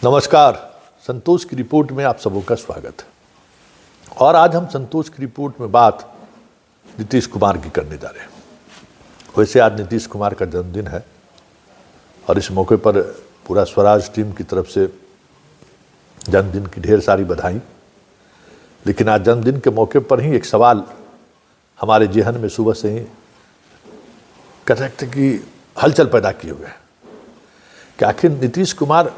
नमस्कार। संतोष की रिपोर्ट में आप सबों का स्वागत है। और आज हम संतोष की रिपोर्ट में बात नीतीश कुमार की करने जा रहे हैं। वैसे आज नीतीश कुमार का जन्मदिन है और इस मौके पर पूरा स्वराज टीम की तरफ से जन्मदिन की ढेर सारी बधाई। लेकिन आज जन्मदिन के मौके पर ही एक सवाल हमारे जेहन में सुबह से ही कह सकते कि हलचल पैदा किए हुए हैं कि आखिर नीतीश कुमार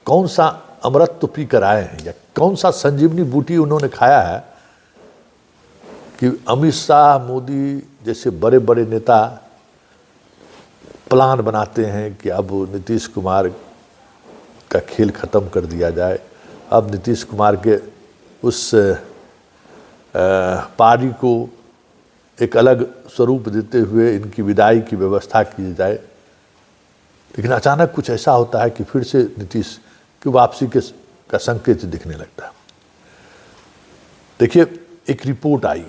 कौन सा अमृत तो पी कर आए हैं या कौन सा संजीवनी बूटी उन्होंने खाया है कि अमित शाह, मोदी जैसे बड़े बड़े नेता प्लान बनाते हैं कि अब नीतीश कुमार का खेल खत्म कर दिया जाए, अब नीतीश कुमार के उस पारी को एक अलग स्वरूप देते हुए इनकी विदाई की व्यवस्था की जाए। लेकिन अचानक कुछ ऐसा होता है कि फिर से नीतीश की वापसी का संकेत दिखने लगता है। देखिए, एक रिपोर्ट आई,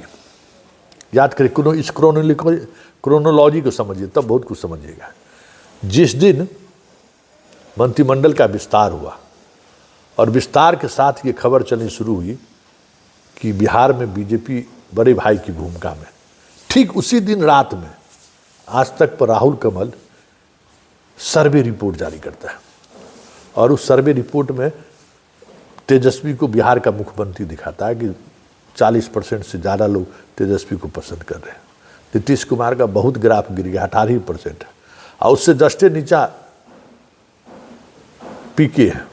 याद करें, इस क्रोनोलॉजी को समझिए तब बहुत कुछ समझिएगा। जिस दिन मंत्रिमंडल का विस्तार हुआ और विस्तार के साथ ये खबर चलनी शुरू हुई कि बिहार में बीजेपी बड़े भाई की भूमिका में, ठीक उसी दिन रात में आज तक पर राहुल कमल सर्वे रिपोर्ट जारी करता है और उस सर्वे रिपोर्ट में तेजस्वी को बिहार का मुख्यमंत्री दिखाता है कि 40% से ज़्यादा लोग तेजस्वी को पसंद कर रहे हैं। नीतीश कुमार का बहुत ग्राफ गिर गया, 18% है और उससे जस्टे नीचा पीके है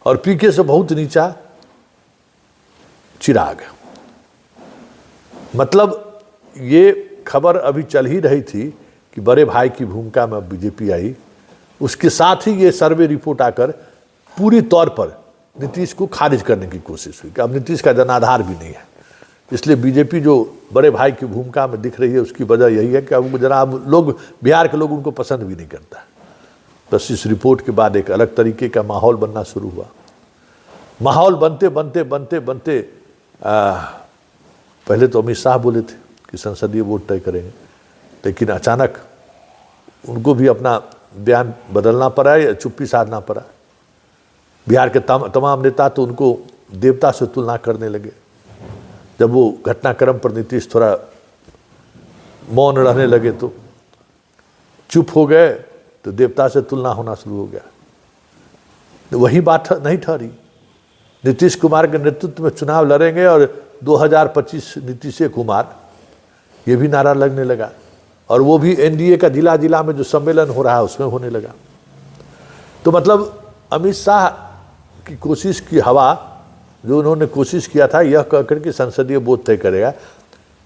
और पीके से बहुत नीचा चिराग है। मतलब ये खबर अभी चल ही रही थी कि बड़े भाई की भूमिका में बीजेपी आई, उसके साथ ही ये सर्वे रिपोर्ट आकर पूरी तौर पर नीतीश को खारिज करने की कोशिश हुई कि अब नीतीश का जनाधार भी नहीं है। इसलिए बीजेपी जो बड़े भाई की भूमिका में दिख रही है उसकी वजह यही है कि अब जनाब लोग, बिहार के लोग उनको पसंद भी नहीं करता। बस इस रिपोर्ट के बाद एक अलग तरीके का माहौल बनना शुरू हुआ। माहौल बनते बनते बनते बनते पहले तो अमित शाह बोले थे कि संसदीय वोट तय करेंगे, लेकिन अचानक उनको भी अपना बयान बदलना पड़ा या चुप्पी साधना पड़ा। बिहार के तमाम नेता तो उनको देवता से तुलना करने लगे। जब वो घटनाक्रम पर नीतीश थोड़ा मौन रहने लगे तो चुप हो गए तो देवता से तुलना होना शुरू हो गया। तो वही बात नहीं ठहरी। नीतीश कुमार के नेतृत्व में चुनाव लड़ेंगे और 2025 नीतीश कुमार, ये भी नारा लगने लगा और वो भी एनडीए का जिला जिला में जो सम्मेलन हो रहा है उसमें होने लगा। तो मतलब अमित शाह की कोशिश की हवा, जो उन्होंने कोशिश किया था यह कहकर के संसदीय वोट तय करेगा,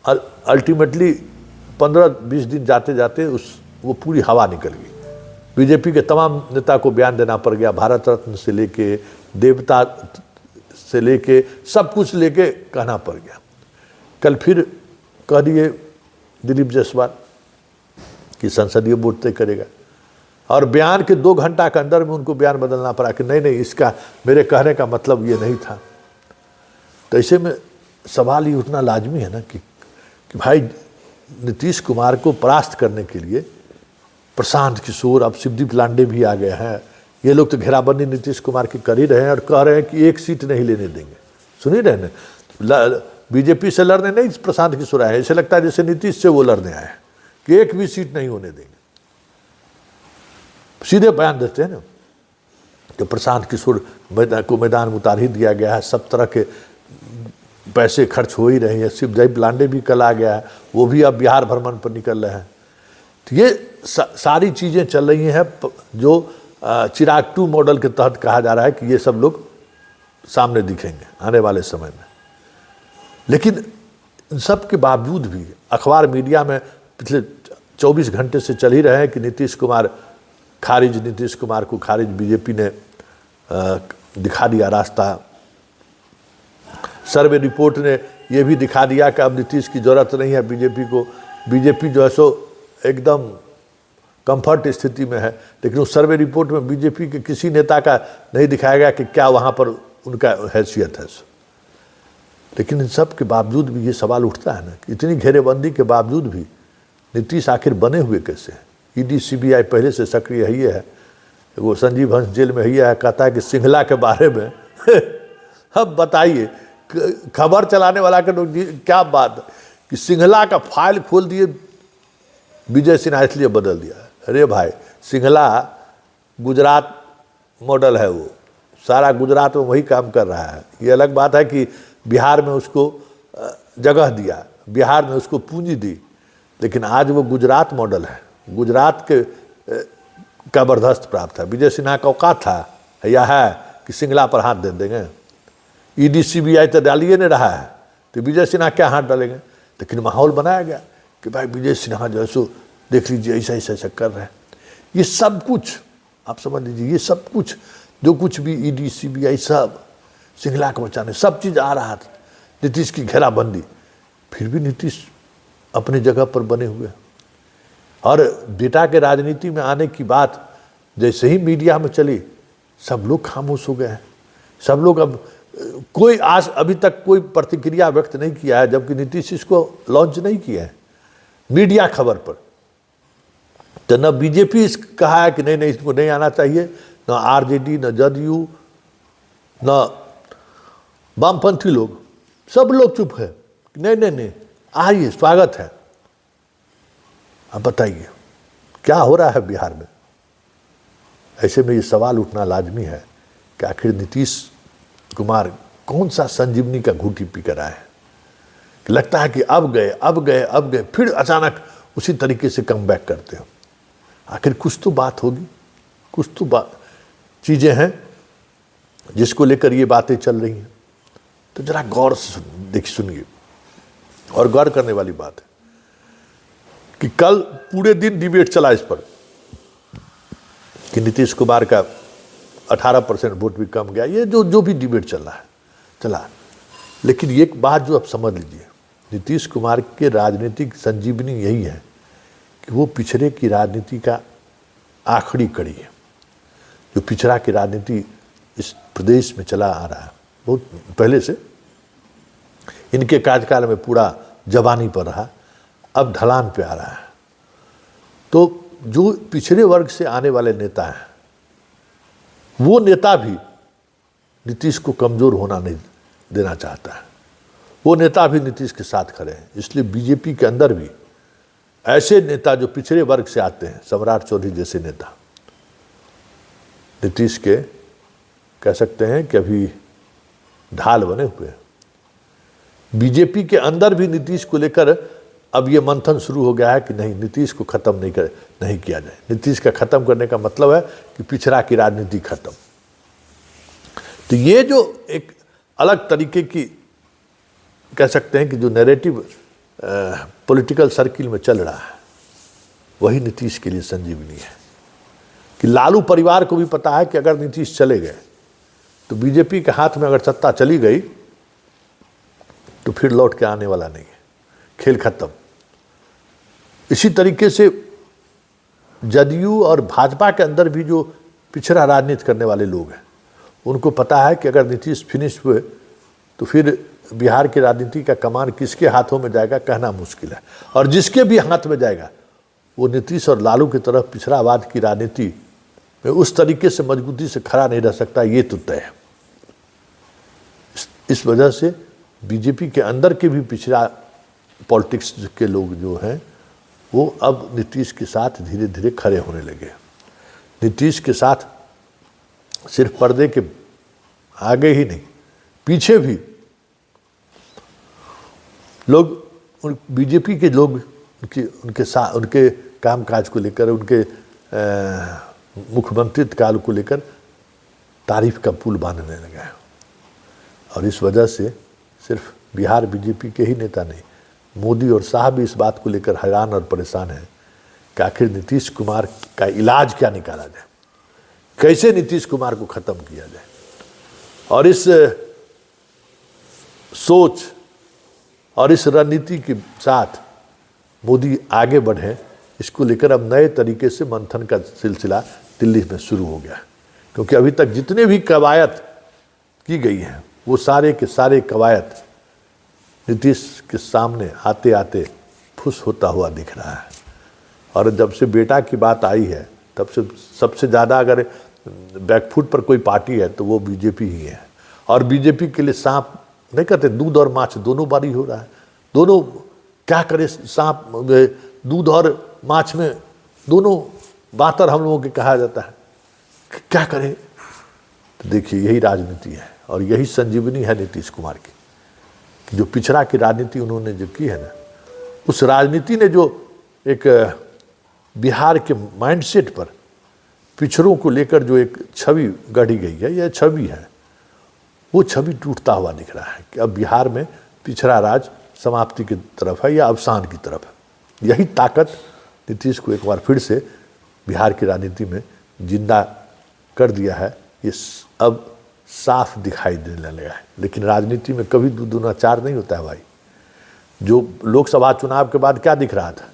और अल्टीमेटली 15-20 दिन जाते जाते वो पूरी हवा निकल गई। बीजेपी के तमाम नेता को बयान देना पड़ गया, भारत रत्न से लेके देवता से लेके सब कुछ लेके कहना पड़ गया। कल फिर कह दिए दिलीप जायसवाल कि संसदीय वोट तय करेगा और बयान के 2 घंटा के अंदर में उनको बयान बदलना पड़ा कि नहीं, इसका मेरे कहने का मतलब ये नहीं था। तो ऐसे में सवाल ये उठना लाजमी है ना कि भाई नीतीश कुमार को परास्त करने के लिए प्रशांत किशोर, अब शिवदीप लांडे भी आ गए हैं, ये लोग तो घेराबंदी नीतीश कुमार की कर ही रहे हैं और कह रहे हैं कि एक सीट नहीं लेने देंगे। सुन ही रहे हैं, बीजेपी से लड़ने नहीं प्रशांत किशोर आए, ऐसे लगता है जैसे नीतीश से वो लड़ने आए हैं कि एक भी सीट नहीं होने देंगे। सीधे बयान देते हैं ना कि प्रशांत किशोर को मैदान में उतार ही दिया गया है, सब तरह के पैसे खर्च हो ही रहे हैं। शिवदीप लांडे भी कल आ गया है, वो भी अब बिहार भ्रमण पर निकल रहे हैं। तो ये सारी चीज़ें चल रही हैं जो चिराग 2 मॉडल के तहत कहा जा रहा है कि ये सब लोग सामने दिखेंगे आने वाले समय में। लेकिन इन सब के बावजूद भी अखबार मीडिया में पिछले 24 घंटे से चल ही रहे हैं कि नीतीश कुमार को खारिज बीजेपी ने दिखा दिया रास्ता। सर्वे रिपोर्ट ने यह भी दिखा दिया कि अब नीतीश की ज़रूरत नहीं है बीजेपी को। बीजेपी जो है सो एकदम कंफर्ट स्थिति में है। लेकिन उस सर्वे रिपोर्ट में बीजेपी के किसी नेता का नहीं दिखाया गया कि क्या वहाँ पर उनका हैसियत है। लेकिन इन सब के बावजूद भी ये सवाल उठता है ना कि इतनी घेरेबंदी के बावजूद भी नीतीश आखिर बने हुए कैसे हैं। ईडी सीबीआई पहले से सक्रिय ही है, वो संजीव हंस जेल में ही है, कहता है कि सिंघला के बारे में अब बताइए, खबर चलाने वाला के लोग क्या बात कि सिंघला का फाइल खोल दिए विजय सिन्हा, इसलिए बदल दिया। अरे भाई, सिंघला गुजरात मॉडल है, वो सारा गुजरात में वही काम कर रहा है। ये अलग बात है कि बिहार में उसको जगह दिया, बिहार में उसको पूंजी दी, लेकिन आज वो गुजरात मॉडल है, गुजरात के का बर्दाश्त प्राप्त है। विजय सिन्हा का औकात था या है कि सिंघला पर हाथ दे देंगे? ईडी सीबीआई तो डालिए नहीं रहा है, तो विजय सिन्हा क्या हाथ डालेंगे? लेकिन माहौल बनाया गया कि भाई विजय सिन्हा जो है सो देख लीजिए ऐसा ऐसा ऐसा कर रहे हैं। ये सब कुछ आप समझ लीजिए, ये सब कुछ जो कुछ भी ईडी सीबीआई सब सिंघला को बचाने सब चीज़ आ रहा था, नीतीश की घेराबंदी, फिर भी नीतीश अपनी जगह पर बने हुए। और बेटा के राजनीति में आने की बात जैसे ही मीडिया में चली, सब लोग खामोश हो गए हैं। सब लोग अब कोई आज अभी तक कोई प्रतिक्रिया व्यक्त नहीं किया है, जबकि नीतीश इसको लॉन्च नहीं किया है मीडिया खबर पर। तो न बीजेपी इस कहा है कि नहीं नहीं इसको नहीं आना चाहिए, न आरजेडी, न जदयू, न वामपंथी लोग, सब लोग चुप है, नहीं नहीं नहीं आइए स्वागत है। अब बताइए क्या हो रहा है बिहार में? ऐसे में ये सवाल उठना लाजमी है कि आखिर नीतीश कुमार कौन सा संजीवनी का घूंटी पी कर आए हैं कि लगता है कि अब गए फिर अचानक उसी तरीके से कम बैक करते हो। आखिर कुछ तो बात होगी, कुछ तो बात चीज़ें हैं जिसको लेकर ये बातें चल रही हैं। तो जरा गौर से सुनिए, और गौर करने वाली बात है कि कल पूरे दिन डिबेट चला इस पर कि नीतीश कुमार का 18% वोट भी कम गया, ये जो भी डिबेट चला। लेकिन एक बात जो आप समझ लीजिए, नीतीश कुमार के राजनीतिक संजीवनी यही है कि वो पिछड़े की राजनीति का आखिरी कड़ी है। जो पिछड़ा की राजनीति इस प्रदेश में चला आ रहा है बहुत पहले से, इनके कार्यकाल में पूरा जवानी पर रहा, अब ढलान पे आ रहा है। तो जो पिछड़े वर्ग से आने वाले नेता हैं, वो नेता भी नीतीश को कमज़ोर होना नहीं देना चाहता है, वो नेता भी नीतीश के साथ खड़े हैं। इसलिए बीजेपी के अंदर भी ऐसे नेता जो पिछड़े वर्ग से आते हैं, सम्राट चौधरी जैसे नेता नीतीश के कह सकते हैं कि अभी ढाल बने हुए हैं। बीजेपी के अंदर भी नीतीश को लेकर अब ये मंथन शुरू हो गया है कि नहीं, नीतीश को खत्म नहीं किया जाए। नीतीश का खत्म करने का मतलब है कि पिछड़ा की राजनीति खत्म। तो ये जो एक अलग तरीके की कह सकते हैं कि जो नैरेटिव पॉलिटिकल सर्किल में चल रहा है, वही नीतीश के लिए संजीवनी है। कि लालू परिवार को भी पता है कि अगर नीतीश चले गए तो बीजेपी के हाथ में अगर सत्ता चली गई तो फिर लौट के आने वाला नहीं है, खेल खत्म। इसी तरीके से जदयू और भाजपा के अंदर भी जो पिछड़ा राजनीति करने वाले लोग हैं, उनको पता है कि अगर नीतीश फिनिश हुए तो फिर बिहार की राजनीति का कमान किसके हाथों में जाएगा कहना मुश्किल है। और जिसके भी हाथ में जाएगा वो नीतीश और लालू की तरफ पिछड़ावाद की राजनीति में उस तरीके से मजबूती से खड़ा नहीं रह सकता, ये तो तय है। इस वजह से बीजेपी के अंदर के भी पिछड़ा पॉलिटिक्स के लोग जो हैं वो अब नीतीश के साथ धीरे धीरे खड़े होने लगे। नीतीश के साथ सिर्फ पर्दे के आगे ही नहीं, पीछे भी लोग, बीजेपी के लोग उनके कामकाज को लेकर, उनके मुख्यमंत्रित्व काल को लेकर तारीफ का पुल बांधने लगा है। और इस वजह से सिर्फ बिहार बीजेपी के ही नेता नहीं, मोदी और शाह भी इस बात को लेकर हैरान और परेशान हैं कि आखिर नीतीश कुमार का इलाज क्या निकाला जाए, कैसे नीतीश कुमार को ख़त्म किया जाए। और इस सोच और इस रणनीति के साथ मोदी आगे बढ़े, इसको लेकर अब नए तरीके से मंथन का सिलसिला दिल्ली में शुरू हो गया। क्योंकि अभी तक जितने भी कवायद की गई हैं वो सारे के सारे कवायद नीतीश के सामने आते आते फुस होता हुआ दिख रहा है। और जब से बेटा की बात आई है तब से सबसे ज़्यादा अगर बैकफुट पर कोई पार्टी है तो वो बीजेपी ही है। और बीजेपी के लिए सांप नहीं कहते, दूध और माछ दोनों बारी हो रहा है। दोनों क्या करे, सांप दूध और माछ में दोनों बातर हम लोगों के कहा जाता है, क्या करें। तो देखिए यही राजनीति है और यही संजीवनी है नीतीश कुमार की। जो पिछड़ा की राजनीति उन्होंने जो की है ना, उस राजनीति ने जो एक बिहार के माइंडसेट पर पिछड़ों को लेकर जो एक छवि गढ़ी गई है, यह छवि है, वो छवि टूटता हुआ दिख रहा है कि अब बिहार में पिछड़ा राज समाप्ति की तरफ है या अवसान की तरफ है। यही ताकत नीतीश को एक बार फिर से बिहार की राजनीति में जिंदा कर दिया है। ये अब साफ दिखाई देने लगा है। लेकिन राजनीति में कभी दूना चार नहीं होता है भाई। जो लोकसभा चुनाव के बाद क्या दिख रहा था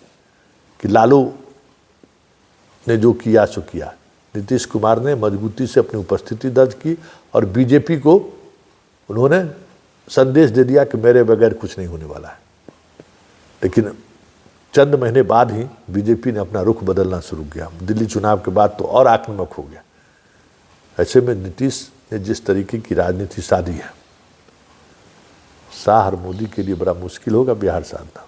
कि लालू ने जो किया सो किया, नीतीश कुमार ने मजबूती से अपनी उपस्थिति दर्ज की और बीजेपी को उन्होंने संदेश दे दिया कि मेरे बगैर कुछ नहीं होने वाला है। लेकिन चंद महीने बाद ही बीजेपी ने अपना रुख बदलना शुरू किया। दिल्ली चुनाव के बाद तो और आक्रामक हो गया। ऐसे में नीतीश ने जिस तरीके की राजनीति साधी है, शाह और मोदी के लिए बड़ा मुश्किल होगा बिहार साधना।